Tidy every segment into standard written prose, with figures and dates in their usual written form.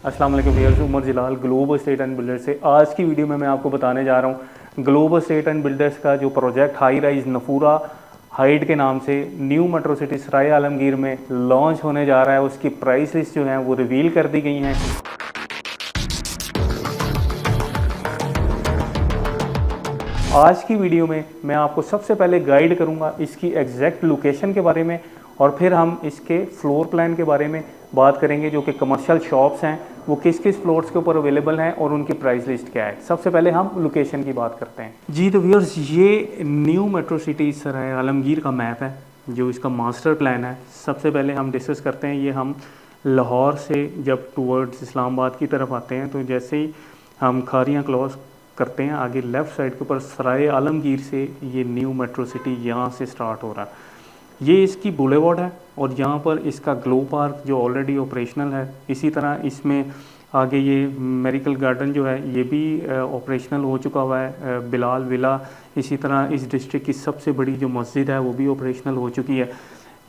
अस्सलाम वालेकुम viewers, Umar Jalal globe estate and builders से। आज की वीडियो में मैं आपको बताने जा रहा हूँ ग्लोब एस्टेट एंड बिल्डर्स का जो प्रोजेक्ट हाई राइज नफूरा हाइट के नाम से न्यू मेट्रो सिटी सराय आलमगीर में लॉन्च होने जा रहा है। उसकी प्राइस लिस्ट जो है वो रिवील कर दी गई हैं। आज की वीडियो में मैं आपको सबसे पहले गाइड करूंगा इसकी एग्जैक्ट लोकेशन के बारे में, और फिर हम इसके फ्लोर प्लान के बारे में बात करेंगे, जो कि कमर्शियल शॉप्स हैं वो किस किस फ्लोर्स के ऊपर अवेलेबल हैं और उनकी प्राइस लिस्ट क्या है। सबसे पहले हम लोकेशन की बात करते हैं जी। तो व्यूअर्स, ये न्यू मेट्रो सिटी सराय आलमगीर का मैप है, जो इसका मास्टर प्लान है। सबसे पहले हम डिस्कस करते हैं, ये हम लाहौर से जब टूवर्ड्स इस्लामाबाद की तरफ आते हैं तो जैसे ही हम खारियाँ क्रॉस करते हैं, आगे लेफ़्ट साइड के ऊपर सराय आलमगीर से ये न्यू मेट्रो सिटी यहाँ से स्टार्ट हो रहा है। ये इसकी बुलेवार्ड है और यहाँ पर इसका ग्लो पार्क जो ऑलरेडी ऑपरेशनल है। इसी तरह इसमें आगे ये मेरिकल गार्डन जो है ये भी ऑपरेशनल हो चुका हुआ है। बिलाल विला, इसी तरह इस डिस्ट्रिक्ट की सबसे बड़ी जो मस्जिद है वो भी ऑपरेशनल हो चुकी है।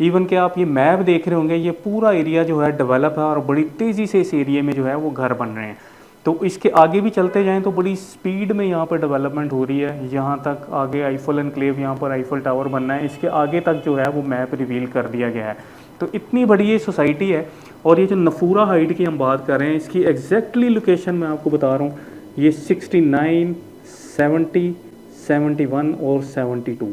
इवन कि आप ये मैप देख रहे होंगे, ये पूरा एरिया जो है डेवलप है और बड़ी तेज़ी से इस एरिया में जो है वो घर बन रहे हैं। तो इसके आगे भी चलते जाएं तो बड़ी स्पीड में यहाँ पर डेवलपमेंट हो रही है। यहाँ तक आगे आईफल एनक्लेव, यहाँ पर आईफल टावर बनना है, इसके आगे तक जो है वो मैप रिवील कर दिया गया है। तो इतनी बड़ी ये सोसाइटी है। और ये जो नफूरा हाइट की हम बात कर रहे हैं, इसकी एग्जैक्टली लोकेशन मैं आपको बता रहा हूँ। ये 69, 70, 71 और 72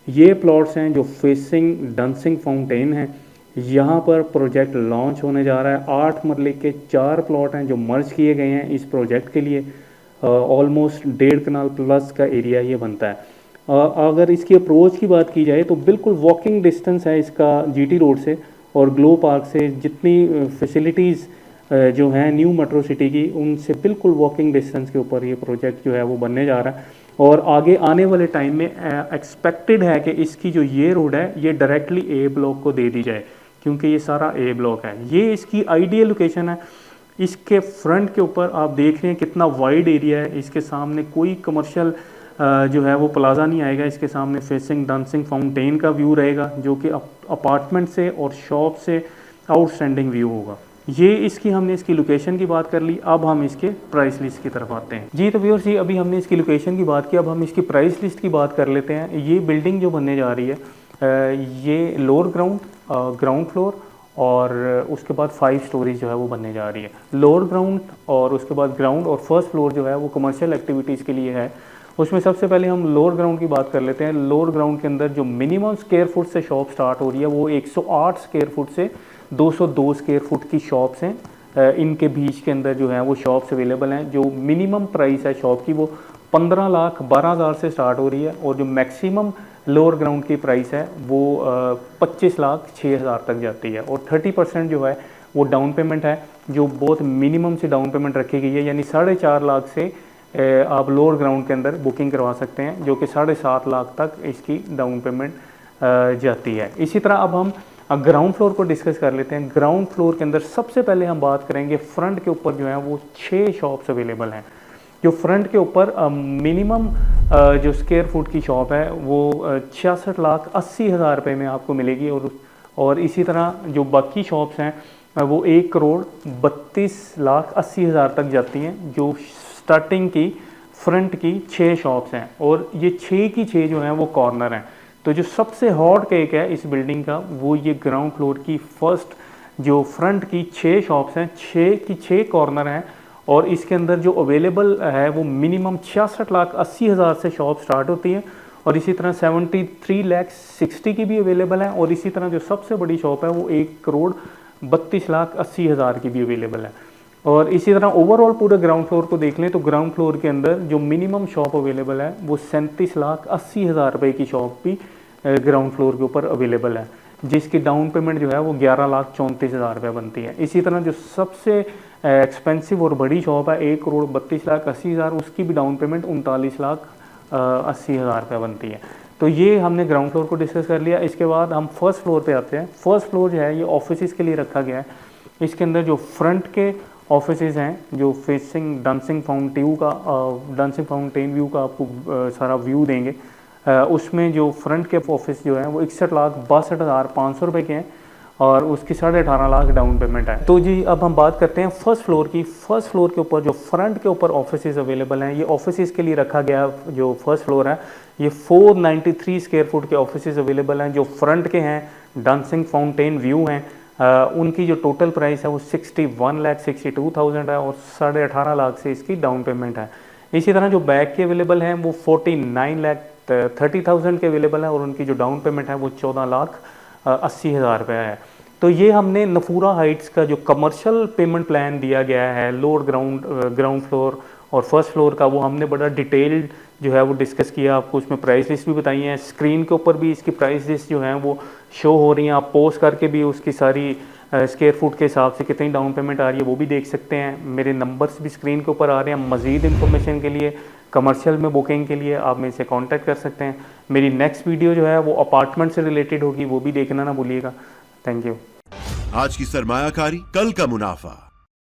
ये प्लॉट्स हैं जो फेसिंग डंसिंग फाउंटेन हैं। यहाँ पर प्रोजेक्ट लॉन्च होने जा रहा है। 8 मरले के 4 प्लॉट हैं जो मर्ज किए गए हैं इस प्रोजेक्ट के लिए। ऑलमोस्ट 1.5 कनाल प्लस का एरिया ये बनता है। अगर इसकी अप्रोच की बात की जाए तो बिल्कुल वॉकिंग डिस्टेंस है इसका जीटी रोड से और ग्लो पार्क से। जितनी फैसिलिटीज़ जो हैं न्यू मेट्रो सिटी की, उनसे बिल्कुल वॉकिंग डिस्टेंस के ऊपर ये प्रोजेक्ट जो है वो बनने जा रहा है। और आगे आने वाले टाइम में एक्सपेक्टेड है कि इसकी जो ये रोड है ये डायरेक्टली ए ब्लॉक को दे दी जाए, क्योंकि ये सारा ए ब्लॉक है। ये इसकी आइडियल लोकेशन है। इसके फ्रंट के ऊपर आप देख रहे हैं कितना वाइड एरिया है। इसके सामने कोई कमर्शियल जो है वो प्लाजा नहीं आएगा। इसके सामने फेसिंग डांसिंग फाउंटेन का व्यू रहेगा, जो कि अपार्टमेंट से और शॉप से आउटस्टैंडिंग व्यू होगा। ये इसकी हमने इसकी लोकेशन की बात कर ली। अब हम इसके प्राइस लिस्ट की तरफ आते हैं जी। तो व्यूअर्स, ये अभी हमने इसकी लोकेशन की बात की, अब हम इसकी प्राइस लिस्ट की बात कर लेते हैं। ये बिल्डिंग जो बनने जा रही है, ये लोअर ग्राउंड, ग्राउंड फ्लोर और उसके बाद 5 स्टोरीज जो है वो बनने जा रही है। लोअर ग्राउंड और उसके बाद ग्राउंड और फर्स्ट फ्लोर जो है वो कमर्शियल एक्टिविटीज़ के लिए है। उसमें सबसे पहले हम लोअर ग्राउंड की बात कर लेते हैं। लोअर ग्राउंड के अंदर जो मिनिमम स्क्वायर फुट से शॉप स्टार्ट हो रही है वो 108 स्क्वायर फुट से 202 स्क्वायर फुट की शॉप्स हैं। इनके बीच के अंदर जो है वो शॉप्स अवेलेबल हैं। जो मिनिमम प्राइस है शॉप की वो 15,12,000 से स्टार्ट हो रही है, और जो मैक्सिमम लोअर ग्राउंड की प्राइस है वो 25,06,000 तक जाती है। और 30% जो है वो डाउन पेमेंट है, जो बहुत मिनिमम से डाउन पेमेंट रखी गई है। यानी 4.5 लाख से आप लोअर ग्राउंड के अंदर बुकिंग करवा सकते हैं, जो कि 7.5 लाख तक इसकी डाउन पेमेंट जाती है। इसी तरह अब हम ग्राउंड फ्लोर को डिस्कस कर लेते हैं। ग्राउंड फ्लोर के अंदर सबसे पहले हम बात करेंगे, फ्रंट के ऊपर जो है वो 6 शॉप्स अवेलेबल हैं। जो फ्रंट के ऊपर मिनिमम जो स्क्वायर फुट की शॉप है वो 66,80,000 रुपये में आपको मिलेगी। और इसी तरह जो बाकी शॉप्स हैं वो 1,32,80,000 तक जाती हैं। जो स्टार्टिंग की फ्रंट की 6 शॉप्स हैं, और ये 6 की 6 जो हैं वो कॉर्नर हैं। तो जो सबसे हॉट केक है इस बिल्डिंग का वो ये ग्राउंड फ्लोर की फर्स्ट जो फ्रंट की 6 शॉप्स हैं, 6 की 6 कॉर्नर हैं। और इसके अंदर जो अवेलेबल है वो मिनिमम 66,80,000 से शॉप स्टार्ट होती है, और इसी तरह 73,60,000 की भी अवेलेबल है। और इसी तरह जो सबसे बड़ी शॉप है वो 1,32,80,000 की भी अवेलेबल है। और इसी तरह ओवरऑल पूरे ग्राउंड फ्लोर को देख लें तो ग्राउंड फ्लोर के अंदर जो मिनिमम शॉप अवेलेबल है वो 37,80,000 रुपये की शॉप भी ग्राउंड फ्लोर के ऊपर अवेलेबल है, जिसकी डाउन पेमेंट जो है वो 11,34,000 रुपये बनती है। इसी तरह जो सबसे एक्सपेंसिव और बड़ी शॉप है 1,32,80,000, उसकी भी डाउन पेमेंट 39,80,000 रुपये बनती है। तो ये हमने ग्राउंड फ्लोर को डिस्कस कर लिया। इसके बाद हम फर्स्ट फ्लोर पे आते हैं। फर्स्ट फ्लोर जो है ये ऑफिस के लिए रखा गया है। इसके अंदर जो फ्रंट के ऑफिसेज हैं जो फेसिंग डांसिंग फाउंटेन व्यू का आपको सारा व्यू देंगे, उसमें जो फ्रंट के ऑफिस जो है वो 61,62,500 रुपये के हैं। और उसकी 18.5 लाख डाउन पेमेंट है। तो जी अब हम बात करते हैं फर्स्ट फ्लोर की। फर्स्ट फ्लोर के ऊपर जो फ्रंट के ऊपर ऑफिसेज अवेलेबल हैं, ये ऑफिसेज के लिए रखा गया जो फर्स्ट फ्लोर है, ये 493 स्क्वायर फुट के ऑफिसेज अवेलेबल हैं। जो फ्रंट के हैं, डांसिंग फाउंटेन व्यू हैं, उनकी जो टोटल प्राइस है वो 61,62,000 है और 18.5 लाख से इसकी डाउन पेमेंट है। इसी तरह जो बैक के अवेलेबल हैं वो 49,30,000 के अवेलेबल हैं और उनकी जो डाउन पेमेंट है वो 14,80,000 रुपये है। तो ये हमने नफूरा हाइट्स का जो कमर्शियल पेमेंट प्लान दिया गया है लोअर ग्राउंड फ्लोर और फर्स्ट फ्लोर का, वो हमने बड़ा डिटेल्ड जो है वो डिस्कस किया। आपको उसमें प्राइस लिस्ट भी बताई है, स्क्रीन के ऊपर भी इसकी प्राइस लिस्ट जो है वो शो हो रही हैं। आप पोस्ट करके भी उसकी सारी स्क्वायर फुट के हिसाब से कितनी डाउन पेमेंट आ रही है वो भी देख सकते हैं। मेरे नंबर्स भी स्क्रीन के ऊपर आ रहे हैं। मज़ीद इन्फॉर्मेशन के लिए, कमर्शियल में बुकिंग के लिए आप मेरे से कांटेक्ट कर सकते हैं। मेरी नेक्स्ट वीडियो जो है वो अपार्टमेंट से रिलेटेड होगी, वो भी देखना ना भूलिएगा। Thank you. आज की सरमायाकारी, कल का मुनाफा।